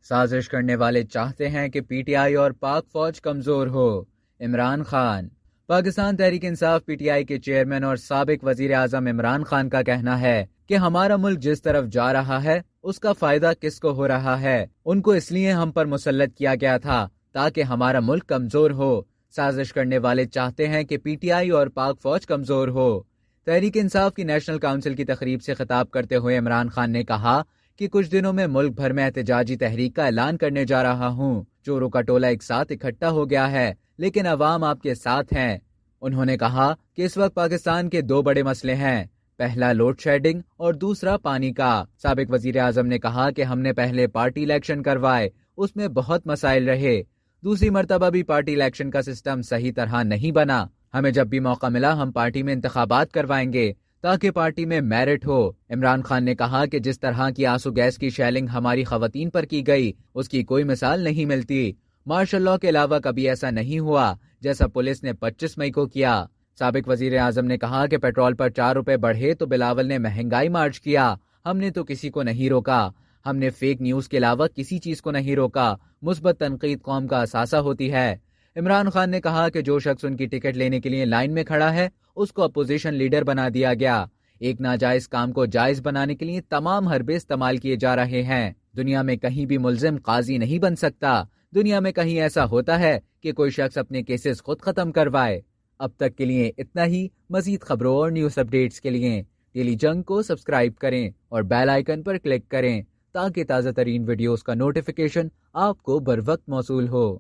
سازش کرنے والے چاہتے ہیں کہ پی ٹی آئی اور پاک فوج کمزور ہو۔ Imran Khan. Pakistan Tehreek Insaf P T I کے چیئرمین اور سابق وزیر اعظم عمران خان کا کہنا ہے کہ ہمارا ملک جس طرف جا رہا ہے اس کا فائدہ کس کو ہو رہا ہے؟ ان کو اس لیے ہم پر مسلط کیا گیا تھا تاکہ ہمارا ملک کمزور ہو۔ سازش کرنے والے چاہتے ہیں کہ پی ٹی آئی اور پاک فوج کمزور ہو۔ تحریک انصاف کی نیشنل کونسل کی تقریب سے خطاب کرتے ہوئے عمران خان نے کہا کہ کچھ دنوں میں ملک بھر میں احتجاجی تحریک کا اعلان کرنے جا رہا ہوں۔ چوروں کا ٹولہ ایک ساتھ اکٹھا ہو گیا ہے لیکن عوام آپ کے ساتھ ہیں۔ انہوں نے کہا کہ اس وقت پاکستان کے دو بڑے مسئلے ہیں، پہلا لوڈ شیڈنگ اور دوسرا پانی کا۔ سابق وزیر اعظم نے کہا کہ ہم نے پہلے پارٹی الیکشن کروائے، اس میں بہت مسائل رہے، دوسری مرتبہ بھی پارٹی الیکشن کا سسٹم صحیح طرح نہیں بنا۔ ہمیں جب بھی موقع ملا ہم پارٹی میں انتخابات کروائیں گے تاکہ پارٹی میں میرٹ ہو۔ عمران خان نے کہا کہ جس طرح کی آنسو گیس کی شیلنگ ہماری خواتین پر کی گئی اس کی کوئی مثال نہیں ملتی۔ مارشل لاء کے علاوہ کبھی ایسا نہیں ہوا جیسا پولیس نے 25 مئی کو کیا۔ سابق وزیر اعظم نے کہا کہ پیٹرول پر 4 روپے بڑھے تو بلاول نے مہنگائی مارچ کیا، ہم نے تو کسی کو نہیں روکا، ہم نے فیک نیوز کے علاوہ کسی چیز کو نہیں روکا۔ مثبت تنقید قوم کا اثاثہ ہوتی ہے۔ عمران خان نے کہا کہ جو شخص ان کی ٹکٹ لینے کے لیے لائن میں کھڑا ہے اس کو اپوزیشن لیڈر بنا دیا گیا۔ ایک ناجائز کام کو جائز بنانے کے لیے تمام حربے استعمال کیے جا رہے ہیں۔ دنیا میں کہیں بھی ملزم قاضی نہیں بن سکتا۔ دنیا میں کہیں ایسا ہوتا ہے کہ کوئی شخص اپنے کیسز خود ختم کروائے۔ اب تک کے لیے اتنا ہی۔ مزید خبروں اور نیوز اپڈیٹس کے لیے ڈیلی جنگ کو سبسکرائب کریں اور بیل آئیکن پر کلک کریں تاکہ تازہ ترین ویڈیوز کا نوٹیفیکیشن آپ کو بروقت موصول ہو۔